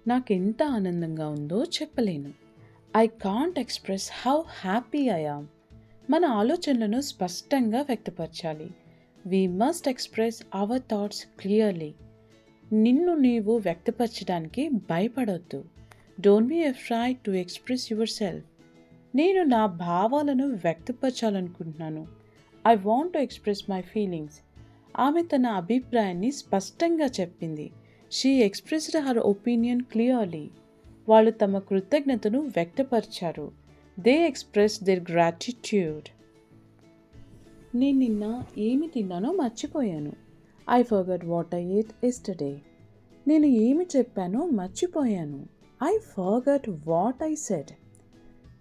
నాకెంత ఆనందంగా ఉందో చెప్పలేను. I can't express how happy I am. మన ఆలోచనలను స్పష్టంగా వ్యక్తపరచాలి. We must express our thoughts clearly. నిన్ను నీవు వ్యక్తపరచడానికి భయపడొద్దు. Don't be afraid to express yourself. నేను నా భావాలను వ్యక్తపరచాలనుకుంటున్నాను. I want to express my feelings. ఆమె తన అభిప్రాయాన్ని స్పష్టంగా చెప్పింది. She expressed her opinion clearly. వాళ్ళు తమ కృతజ్ఞతను వ్యక్తపరిచారు. They express their gratitude. నేను నిన్న ఏమి తిన్నానో మర్చిపోయాను. I forgot what I ate yesterday. నేను ఏమి చెప్పానో మర్చిపోయాను. I forgot what I said.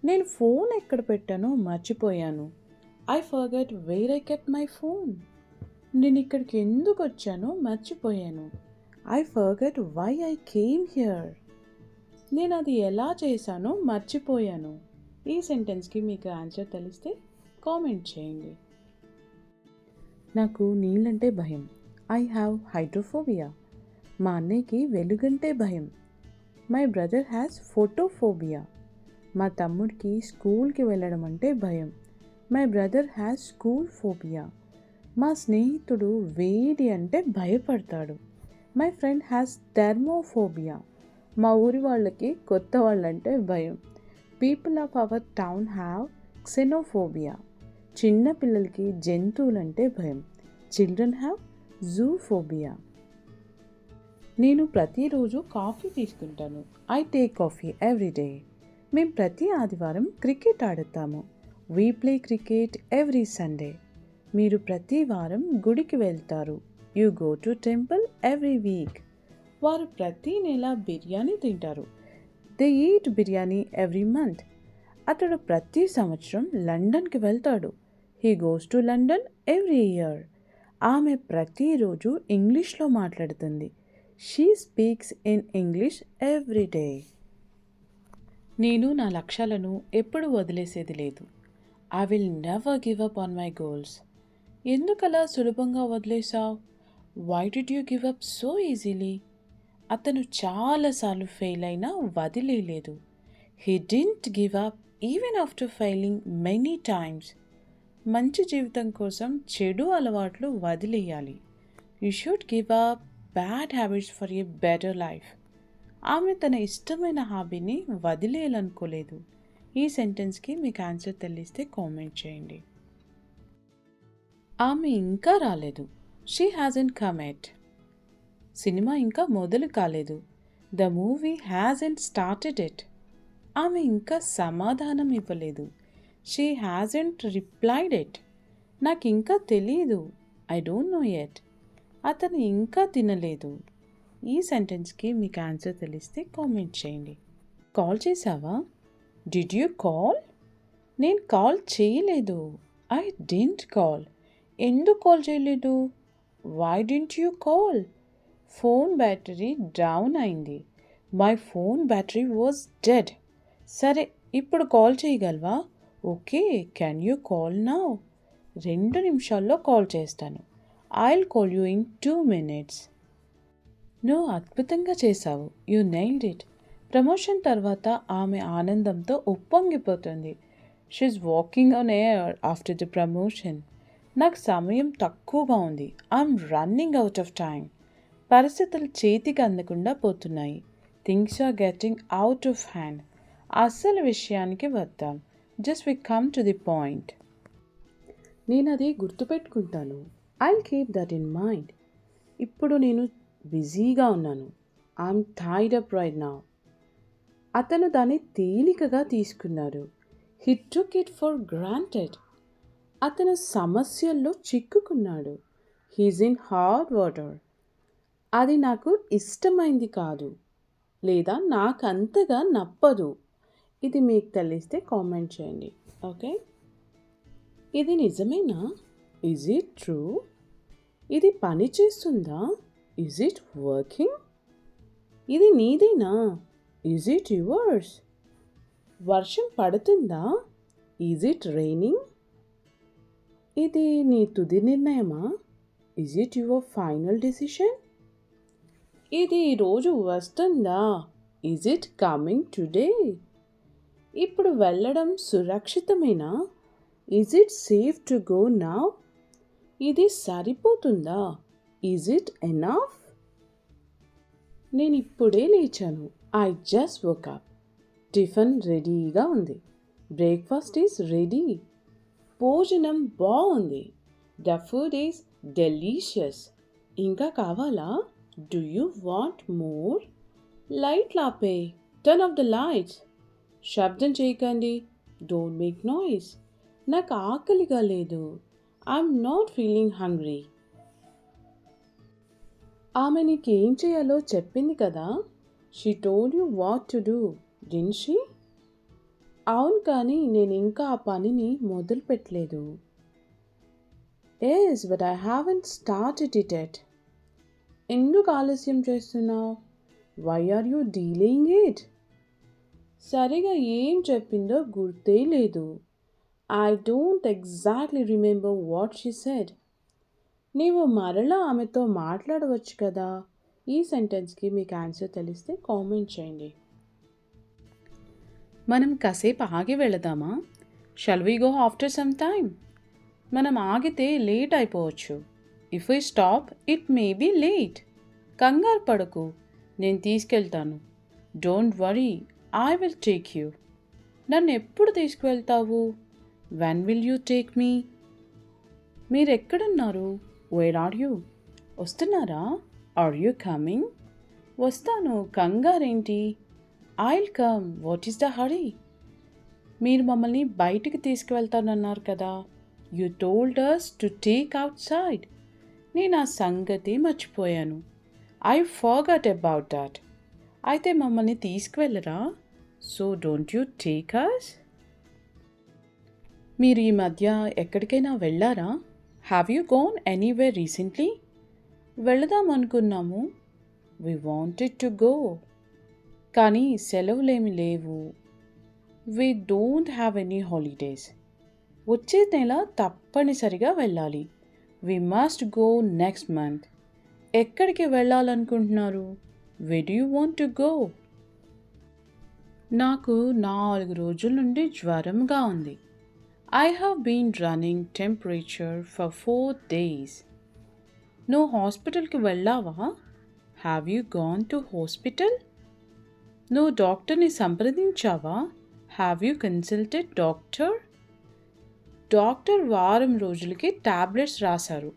నేను ఫోన్ ఎక్కడ పెట్టానో మర్చిపోయాను. I forgot where I kept my phone. నేను ఇక్కడికి ఎందుకు వచ్చానో మర్చిపోయాను. I forgot why I came here. నేను అది ఎలా చేశానో మర్చిపోయాను. ఈ సెంటెన్స్కి మీకు ఆన్సర్ తెలిస్తే కామెంట్ చేయండి. నాకు నీళ్ళంటే భయం. I have hydrophobia. మా అన్నయ్యకి వెలుగంటే భయం. My brother has photophobia. మా తమ్ముడికి స్కూల్కి వెళ్ళడం అంటే భయం. My brother has school phobia. మా స్నేహితుడు వేడి అంటే భయపడతాడు. My friend has thermophobia. మా ఊరి వాళ్ళకి కొత్త వాళ్ళంటే భయం. People of our town have xenophobia. చిన్న పిల్లలకి జంతువులంటే భయం. Children have zoophobia. నేను ప్రతిరోజు కాఫీ తీసుకుంటాను. I take coffee every day. మేము ప్రతి ఆదివారం క్రికెట్ ఆడుతాము. We play cricket every Sunday. మీరు ప్రతి వారం గుడికి వెళ్తారు. You go to temple every week. వారు ప్రతి నెల బిర్యానీ తింటారు. They eat biryani every month. అతడు ప్రతి సంవత్సరం లండన్కి వెళ్తాడు. He goes to London every year. ఆమె ప్రతిరోజు ఇంగ్లీష్లో మాట్లాడుతుంది. She speaks in English every day. నేను నా లక్ష్యాలను ఎప్పుడు వదిలేసేది లేదు. I will never give up on my goals. ఎందుకలా సులభంగా వదిలేసావు? Why did you give up so easily? అతను చాలాసార్లు ఫెయిల్ అయినా వదిలేయలేదు. He didn't give up even after failing many times. మంచి జీవితం కోసం చెడు అలవాట్లు వదిలేయాలి. You should give up bad habits for a better life. ఆమె తన ఇష్టమైన హాబీని వదిలేయాలనుకోలేదు. ఈ సెంటెన్స్కి మీకు ఆన్సర్ తెలిస్తే కామెంట్ చేయండి. ఆమె ఇంకా రాలేదు. She hasn't come at. Cinema ఇంకా మొదలు కాలేదు. The movie hasn't started it. ఆమె ఇంకా సమాధానం ఇవ్వలేదు. She hasn't replied it. నాకు ఇంకా తెలియదు. I don't know at. అతను ఇంకా తినలేదు. ఈ సెంటెన్స్కి మీకు ఆన్సర్ తెలిస్తే కామెంట్ చేయండి. కాల్ చేసావా? Did you call? నేను కాల్ చేయలేదు. I didn't call. ఎందుకు కాల్ చేయలేదు? Why didn't you call? Phone battery down అయింది. My phone battery was dead. సరే, ఇప్పుడు కాల్ చేయగలవా? Okay, can you call now? 2 నిమిషాల్లో కాల్ చేస్తాను. I'll call you in 2 minutes. నువ్వు అద్భుతంగా చేశావు. You nailed it. ప్రమోషన్ తర్వాత ఆమె ఆనందంతో ఉప్పొంగిపోతుంది. She's walking on air after the promotion. నాకు సమయం తక్కువగా ఉంది. I'm running out of time. పరిస్థితులు చేతికి అందకుండా పోతున్నాయి. Things are getting out of hand. అసలు విషయానికి వద్దాం. Just we come to the point. నేను అది గుర్తుపెట్టుకుంటాను. I'll keep that in mind. ఇప్పుడు నేను బిజీగా ఉన్నాను. I'm tied up right now. అతను దాన్ని తేలికగా తీసుకున్నాడు. He took it for granted. అతను సమస్యల్లో చిక్కుకున్నాడు. He's in hot water. అది నాకు ఇష్టమైంది కాదు, లేదా నాకు అంతగా నప్పదు. ఇది మీకు తెలిస్తే కామెంట్ చేయండి. ఓకే, ఇది నిజమేనా? Is it true? ఇది పని చేస్తుందా? Is it working? ఇది నీదేనా? Is it yours? వర్షం పడుతుందా? Is it raining? ఇది నీ తుది నిర్ణయమా? Is it your final decision? ఇది ఈరోజు వస్తుందా? Is it coming today? ఇప్పుడు వెళ్ళడం సురక్షితమేనా? Is it safe to go now? ఇది సరిపోతుందా? Is it enough? నేను ఇప్పుడే లేచాను. I just woke up. Tiffin రెడీగా ఉంది. Breakfast is ready. భోజనం బాగుంది. The food is delicious. ఇంకా కావాలా? Do you want more? లైట్లు ఆపే. Turn off the lights. శబ్దం చేయకండి. Don't make noise. నాకు ఆకలిగా లేదు. I'm not feeling hungry. ఆమె నీకేం చేయాలో చెప్పింది కదా. She told you what to do didn't she? అవును, కానీ నేను ఇంకా ఆ పనిని మొదలు పెట్టలేదు. Yes, but I haven't started it yet. ఎందుకు ఆలస్యం చేస్తున్నావు? Why are you delaying it? సరిగా ఏం చెప్పిందో గుర్తే లేదు. I don't exactly remember what she said. నీవు మరలా ఆమెతో మాట్లాడవచ్చు కదా. ఈ సెంటెన్స్కి మీకు ఆన్సర్ తెలిస్తే కామెంట్ చేయండి. మనం కాసేపు ఆగి వెళదామా? Shall we go after some time? మనం ఆగితే లేట్ అయిపోవచ్చు. If we stop it may be late. కంగారు పడకు, నేను తీసుకెళ్తాను. Don't worry, I will take you. నన్ను ఎప్పుడు తీసుకువెళ్తావు? When will you take me? మీరెక్కడున్నారు? Where are you? వస్తున్నారా? Are you coming? వస్తాను, కంగారేంటి? I'll come, what is the hurry? మీరు మమ్మల్ని బయటికి తీసుకువెళ్తానన్నారు కదా. You told us to take outside. నేను ఆ సంగతి మర్చిపోయాను. I forgot about that. అయితే మమ్మల్ని తీసుకువెళ్ళరా? So don't you take us? మీరు ఈ మధ్య ఎక్కడికైనా వెళ్ళారా? Have you gone anywhere recently? వెళదాం అనుకున్నాము. We wanted to go. కానీ సెలవులేమి లేవు. We don't have any holidays. వచ్చే నెల తప్పనిసరిగా వెళ్ళాలి. We must go next month. ఎక్కడికి వెళ్ళాలనుకుంటున్నారు? Where do you want to go? నాకు 4 రోజుల నుండి జ్వరంగా ఉంది. I have been running temperature for 4 days. నువ్వు హాస్పిటల్కి వెళ్ళావా? Have you gone to hospital? నువ్వు డాక్టర్ని సంప్రదించావా? Have you consulted doctor? Doctor వారం రోజులకి టాబ్లెట్స్ రాశారు.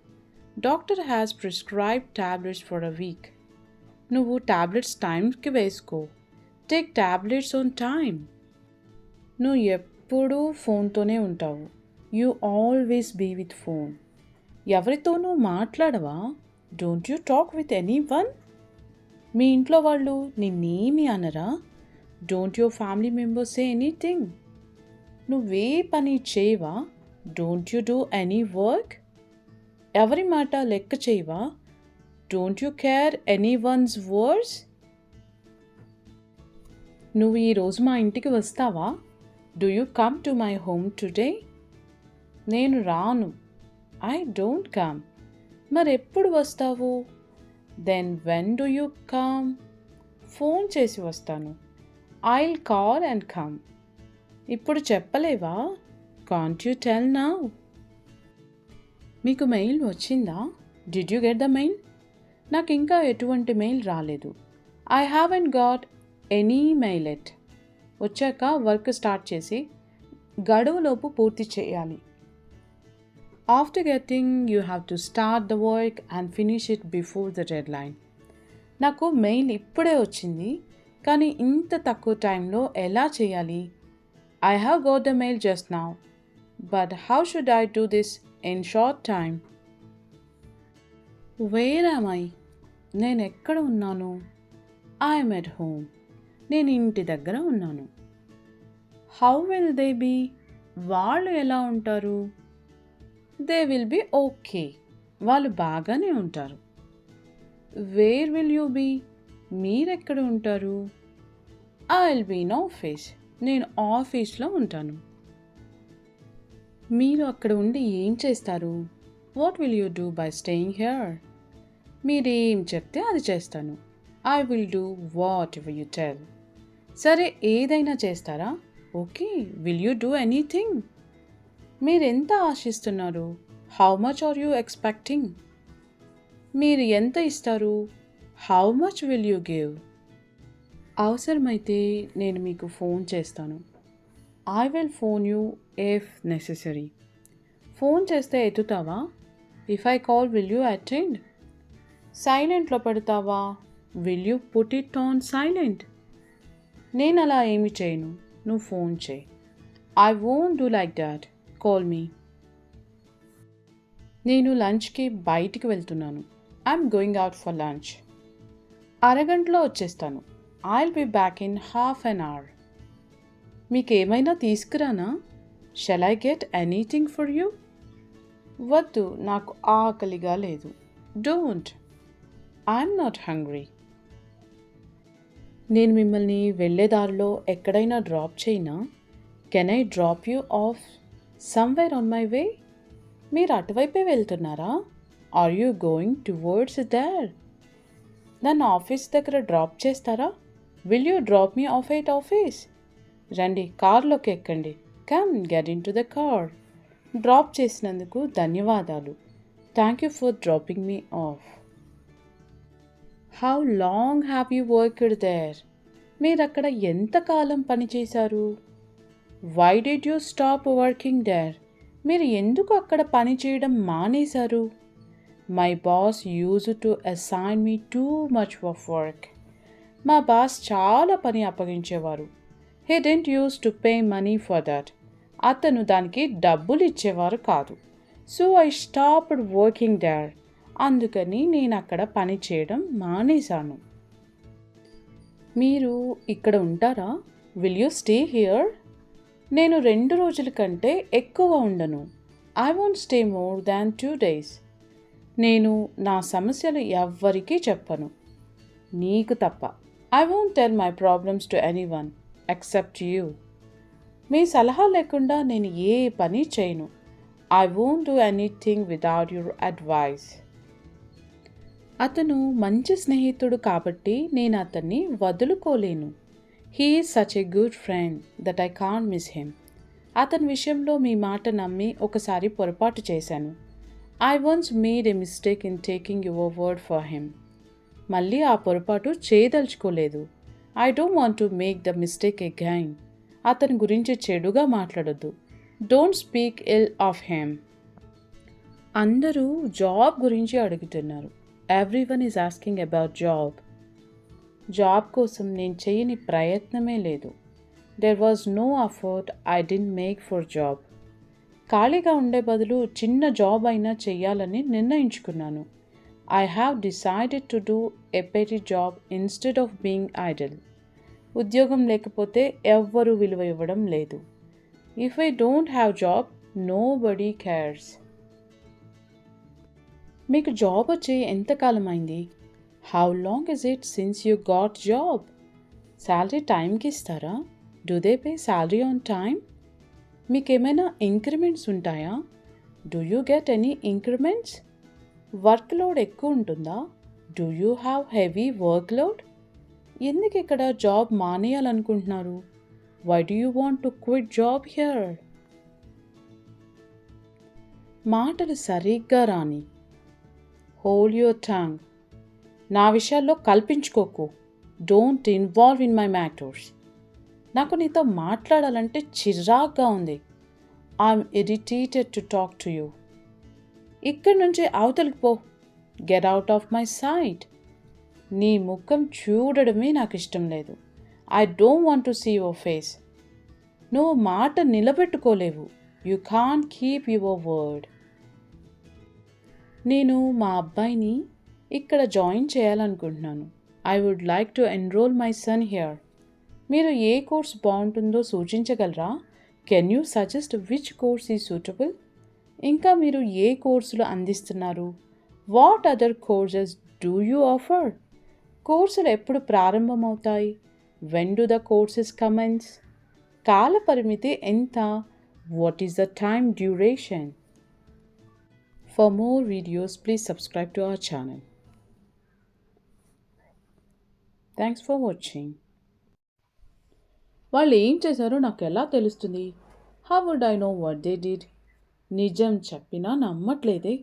Doctor has prescribed tablets for a week. నువ్వు టాబ్లెట్స్ టైంకి వేసుకో. Take tablets on time. నువ్వు ఎప్పుడూ ఫోన్తోనే ఉంటావు. You always be with phone. ఎవరితోనూ మాట్లాడవా? Don't you talk with anyone? మీ ఇంట్లో వాళ్ళు నిన్నేమి అనరా? Don't your family members say anything? నువ్వే పని చేయవా? Don't you do any work? ఎవరి మాట లెక్క చేయవా? Don't you care anyone's words? నువ్వు ఈరోజు మా ఇంటికి వస్తావా? Do you come to my home today? నేను రాను. I don't come. మరెప్పుడు వస్తావు? Then when do you come? Phone చేసి వస్తాను. I'll call and come. ఇప్పుడు చెప్పలేవా? Can't you tell now? మీకు మెయిల్ వచ్చిందా? Did you get the mail? నాకు ఇంకా ఎటువంటి మెయిల్ రాలేదు. I haven't got any mail yet. వచ్చాక వర్క్ స్టార్ట్ చేసి గడువులోపు పూర్తి చేయాలి. After getting you have to start the work and finish it before the deadline. నాకు మెయిల్ ఇప్పుడే వచ్చింది, కానీ ఇంత తక్కువ టైంలో ఎలా చేయాలి? I have got the mail just now, but how should I do this in short time? Where am I? నేను ఎక్కడ ఉన్నాను? I'm at home. నేను ఇంటి దగ్గర ఉన్నాను. How will they be? వాళ్ళు ఎలా ఉంటారు? They will be okay. వాళ్ళు బాగానే ఉంటారు. Where will you be? మీరెక్కడ ఉంటారు? I will be in office. నేను ఆఫీస్లో ఉంటాను. మీరు అక్కడ ఉండి ఏం చేస్తారు? What will you do by staying here? మీరేం చెప్తే అది చేస్తాను. I will do whatever you tell. సరే, ఏదైనా చేస్తారా? Okay, will you do anything? మీరెంత ఆశిస్తున్నారు? How much are you expecting? మీరు ఎంత ఇస్తారు? How much will you give? అవసరమైతే నేను మీకు ఫోన్ చేస్తాను. I will phone you if necessary. Phone చేస్తే ఎత్తుతావా? If I call will you attend? సైలెంట్లో పెడతావా? Will you put it on silent? నేను అలా ఏమి చేయను, నువ్వు ఫోన్ చేయి. I won't do like that, call me. నేను లంచ్కి బయటికి వెళ్తున్నాను. I'm going out for lunch. అరగంటలో వచ్చేస్తాను. I'll be back in half an hour. మీకేమైనా తీసుకురానా? Shall I get anything for you? వద్దు, నాకు ఆకలిగా లేదు. డోంట్. I'm not hungry. నేను మిమ్మల్ని వెళ్ళే దారిలో ఎక్కడైనా డ్రాప్ చేయనా? Can I drop you off somewhere on my way? మీరు అటువైపే వెళ్తున్నారా? Are you going towards there? నన్ను ఆఫీస్ దగ్గర డ్రాప్ చేస్తారా? Will you drop me off at office? రండి, కార్లోకి ఎక్కండి. Come, get into the car. Drop చేసినందుకు ధన్యవాదాలు. Thank you for dropping me off. How long have you worked there? మీరు అక్కడ ఎంతకాలం పనిచేశారు? Why did you stop working there? మీరు ఎందుకు అక్కడ పని చేయడం మానేశారు? My boss use to assign me too much of work. మా బాస్ చాలా పని అప్పగించేవారు. He didn't use to pay money for that. అతను దానికి డబ్బులు ఇచ్చేవారు కాదు. So I stopped working there. అందుకని నేను అక్కడ పని చేయడం మానేశాను. మీరు ఇక్కడ ఉంటారా? Will you stay here? నేను 2 రోజుల కంటే ఎక్కువ ఉండను. I won't stay more than 2 days. నేను నా సమస్యలు ఎవ్వరికీ చెప్పను, నీకు తప్ప. I won't tell my problems to anyone except you. మీ సలహా లేకుండా నేను ఏ పని చేయను. I won't do anything without your advice. అతను మంచి స్నేహితుడు కాబట్టి నేను అతన్ని వదులుకోలేను. He is such a good friend that I can't miss him. అతని విషయంలో మీ మాట నమ్మి ఒకసారి పొరపాటు చేశాను. I once made a mistake in taking your word for him. మళ్ళీ ఆ పొరపాటు చేయదలుచుకోలేదు. I don't want to make the mistake again. అతని గురించి చెడుగా మాట్లాడొద్దు. Don't speak ill of him. అందరూ జాబ్ గురించి అడుగుతున్నారు. Everyone is asking about job. Job కోసం నేను చేయని ప్రయత్నమే లేదు. There was no effort I didn't make for job. ఖాళీగా ఉండే బదులు చిన్న జాబ్ అయినా చెయ్యాలని నిర్ణయించుకున్నాను. I have decided to do a petty job instead of being idle. ఉద్యోగం లేకపోతే ఎవ్వరూ విలువ ఇవ్వడం లేదు. If I don't have job, nobody cares. మీకు జాబ్ వచ్చి ఎంతకాలం అయింది? How long is it since you got job? Salary టైంకి ఇస్తారా? Do they pay salary on time? మీకేమైనా ఇంక్రిమెంట్స్ ఉంటాయా? Do you get any increments? Work load ఎక్కువ ఉంటుందా? Do you have heavy work load? ఎందుకు ఇక్కడ జాబ్ మానేయాలనుకుంటున్నారు? Why do you want to quit job here? మాటలు సరిగ్గా రాని. Hold your tongue. నా విషయాల్లో కల్పించుకోకు. Don't involve in my matters. నాకు నీతో మాట్లాడాలంటే చిరాగ్గా ఉంది. I'm irritated to talk to you. ఇక్కడి నుంచి అవతలికి పో. Get out of my sight. నీ ముఖం చూడడమే నాకు ఇష్టం లేదు. I don't want to see your face. నువ్వు మాట నిలబెట్టుకోలేవు. You can't keep your word. నేను మా అబ్బాయిని ఇక్కడ జాయిన్ చేయాలనుకుంటున్నాను. I would like to enroll my son here. మీరు ఏ కోర్స్ బాగుంటుందో సూచించగలరా? Can you suggest which course is suitable? ఇంకా మీరు ఏ కోర్సులు అందిస్తున్నారు? What other courses do you offer? కోర్సులు ఎప్పుడు ప్రారంభమవుతాయి? When do the courses commence? కాల పరిమితి ఎంత? What is the time duration? For more videos, please subscribe to our channel. Thanks for watching. వాళ్ళు ఏం చేశారో నాకు ఎలా తెలుస్తుంది? How would I know what they did? నిజం చెప్పినా నమ్మట్లేదే.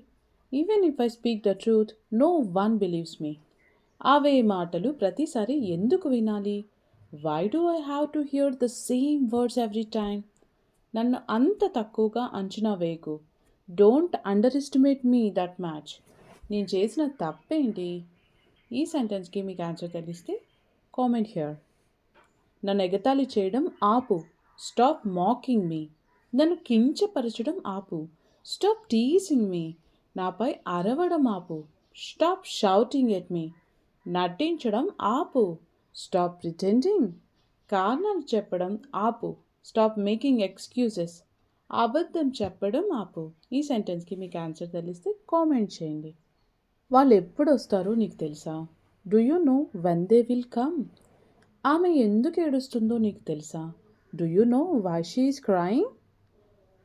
Even if I speak the truth, no one believes me. అవే మాటలు ప్రతిసారి ఎందుకు వినాలి? Why do I have to hear the same words every time? నన్ను అంత తక్కువగా అంచనా వేయకు. Don't underestimate me that much. నేను చేసిన తప్పేంటి? ఈ సెంటెన్స్కి మీకు ఆన్సర్ తెలిస్తే కామెంట్ హియర్. నన్ను ఎగతాళి చేయడం ఆపు. స్టాప్ మాకింగ్ మీ. నన్ను కించపరచడం ఆపు. స్టాప్ టీజింగ్ మీ. నాపై అరవడం ఆపు. Stop shouting at me. నటించడం ఆపు. Stop pretending. కారణాలు చెప్పడం ఆపు. Stop making excuses. అబద్ధం చెప్పడం ఆపు. ఈ సెంటెన్స్కి మీకు ఆన్సర్ తెలిస్తే కామెంట్ చేయండి. వాళ్ళు ఎప్పుడు వస్తారో నీకు తెలుసా? Do you know when they will come? ఆమె ఎందుకు ఏడుస్తుందో నీకు తెలుసా? Do you know why she is crying?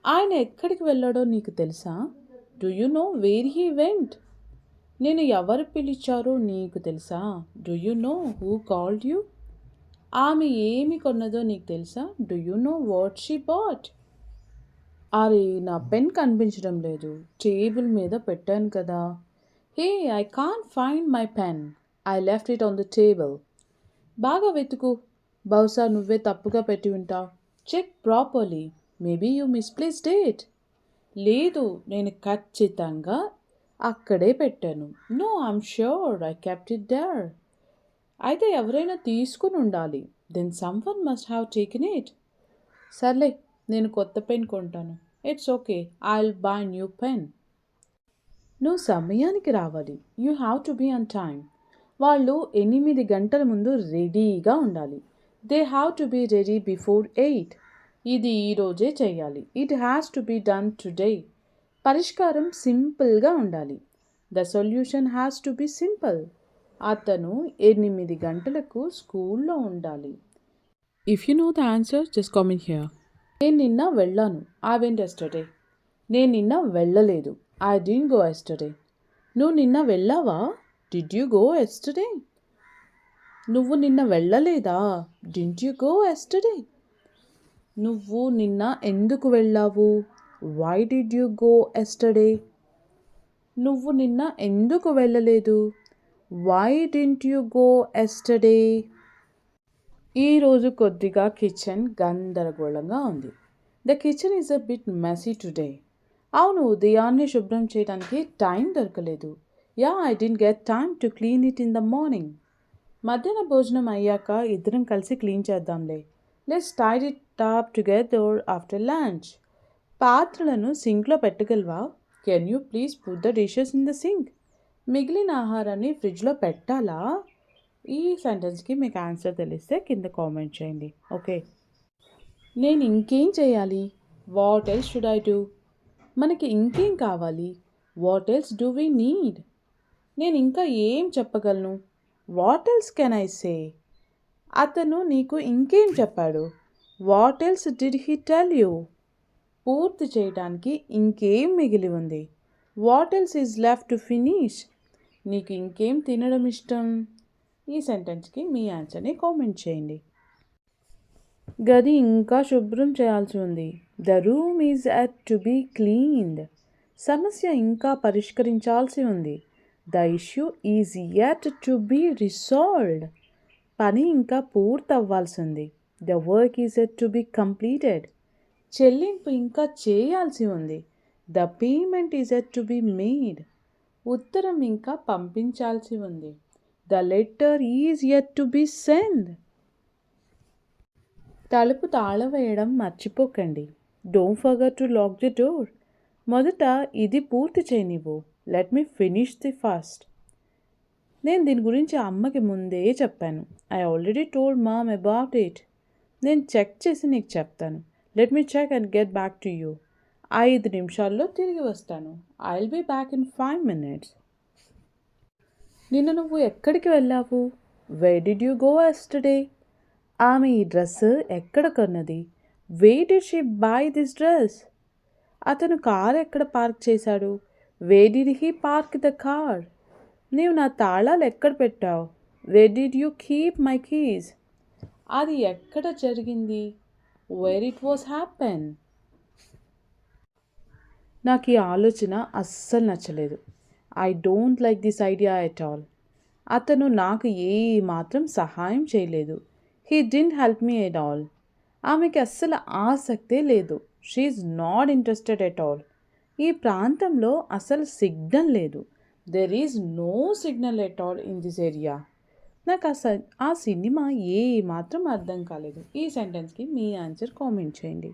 ఆయన ఎక్కడికి వెళ్ళాడో నీకు తెలుసా? Do you know where he went? నేను ఎవరు పిలిచారో నీకు తెలుసా? Do you know who called you? ఆమె ఏమి కొన్నదో నీకు తెలుసా? Do you know what she bought? అరే, నా పెన్ కనిపించడం లేదు. టేబుల్ మీద పెట్టాను కదా. Hey, I can't find my pen. I left it on the table. బాగా వెతుకు. బహుశా నువ్వే తప్పుగా పెట్టి ఉంటావు. Check properly. Maybe you misplaced it. లేదు, నేను ఖచ్చితంగా అక్కడే పెట్టాను. No, I'm sure I kept it there. అయితే ఎవరైనా తీసుకుని ఉండాలి. Then someone must have taken it. సర్లే, నేను కొత్త పెన్ కొంటాను. It's okay, I will buy new pen. నువ్వు సమయానికి రావాలి. You have to be on time. వాళ్ళు 8 గంటల ముందు రెడీగా ఉండాలి. They have to be ready before 8. ఇది ఈరోజే చేయాలి. It has to be done today. పరిష్కారం సింపుల్గా ఉండాలి. The solution has to be simple. అతను 8 గంటలకు స్కూల్లో ఉండాలి. If you know the answer just comment here. నేను నిన్న వెళ్ళాను. I went yesterday. నేను నిన్న వెళ్ళలేదు. I didn't go yesterday. నువ్వు నిన్న వెళ్ళావా? Did you go yesterday? నువ్వు నిన్న వెళ్ళలేదా? Didn't you go yesterday? నువ్వు నిన్న ఎందుకు వెళ్ళావు? Why did you go yesterday? నువ్వు నిన్న ఎందుకు వెళ్ళలేదు? Why didn't you go yesterday? ఈరోజు కొద్దిగా కిచెన్ గందరగోళంగా ఉంది. The kitchen is a bit messy today. అవును, ఉదయాన్నే శుభ్రం చేయడానికి టైం దొరకలేదు. Yeah, I didn't get time to clean it in the morning. మధ్యాహ్న భోజనం అయ్యాక ఇద్దరం కలిసి క్లీన్ చేద్దాంలే. Let's tidy it up together after lunch. పాత్రలను సింక్లో పెట్టగలవా? Can you please put the dishes in the sink. మిగిలిన ఆహారాన్ని ఫ్రిడ్జ్లో పెట్టాలా? ఈ సెంటెన్స్కి మీకు ఆన్సర్ తెలిస్తే కింద కామెంట్ చేయండి. ఓకే, నేను ఇంకేం చేయాలి? What else should I do? మనకి ఇంకేం కావాలి? What else do we need? నేను ఇంకా ఏం చెప్పగలను? What else can I say? అతను నీకు ఇంకేం చెప్పాడు? What else did he tell you? పూర్తి చేయడానికి ఇంకేం మిగిలి ఉంది? What else is left to finish? నీకు ఇంకేం తినడం ఇష్టం? ఈ సెంటెన్స్కి మీ ఆన్సర్ని కామెంట్ చేయండి. గది ఇంకా శుభ్రం చేయాల్సి ఉంది. The room is yet to be cleaned. సమస్య ఇంకా పరిష్కరించాల్సి ఉంది. The issue is yet to be resolved. పని ఇంకా పూర్తవ్వాల్సింది. The work is yet to be completed. చెల్లింపు ఇంకా చేయాల్సి ఉంది. The payment is yet to be made. ఉత్తరం ఇంకా పంపించాల్సి ఉంది. The letter is yet to be send. తలుపు తాళం వేయడం మర్చిపోకండి. Don't forget to lock the door. మొదట ఇది పూర్తి చేయనివ్వు. Let me finish the first. నేను దీని గురించి అమ్మకి ముందే చెప్పాను. I already told mom about it. నేను చెక్ చేసి నీకు చెప్తాను. Let me check and get back to you. 5 నిమిషాల్లో తిరిగి వస్తాను. I will be back in 5 minutes. నిన్న నువ్వు ఎక్కడికి వెళ్ళావు? Where did you go yesterday? ఆమె ఈ డ్రెస్ ఎక్కడ కొన్నది? Where did she buy this dress? అతను కారు ఎక్కడ పార్క్ చేశాడు? Where did he park the car? నీవు నా తాళాలు ఎక్కడ పెట్టావు? Where did you keep my keys? అది ఎక్కడ జరిగింది? Where it was happen? నాకు ఈ ఆలోచన అస్సలు నచ్చలేదు. I don't like this idea at all. అతను నాకు ఏ మాత్రం సహాయం చేయలేదు. He didn't help me at all. ఆమెకి అస్సలు ఆసక్తే లేదు. She's not interested at all. ఈ ప్రాంతంలో అసలు సిగ్నల్ లేదు. There is no signal at all in this area. నాకు ఆ సినిమా ఏ మాత్రం అర్థం కాలేదు. ఈ సెంటెన్స్కి మీ ఆన్సర్ కామెంట్ చేయండి.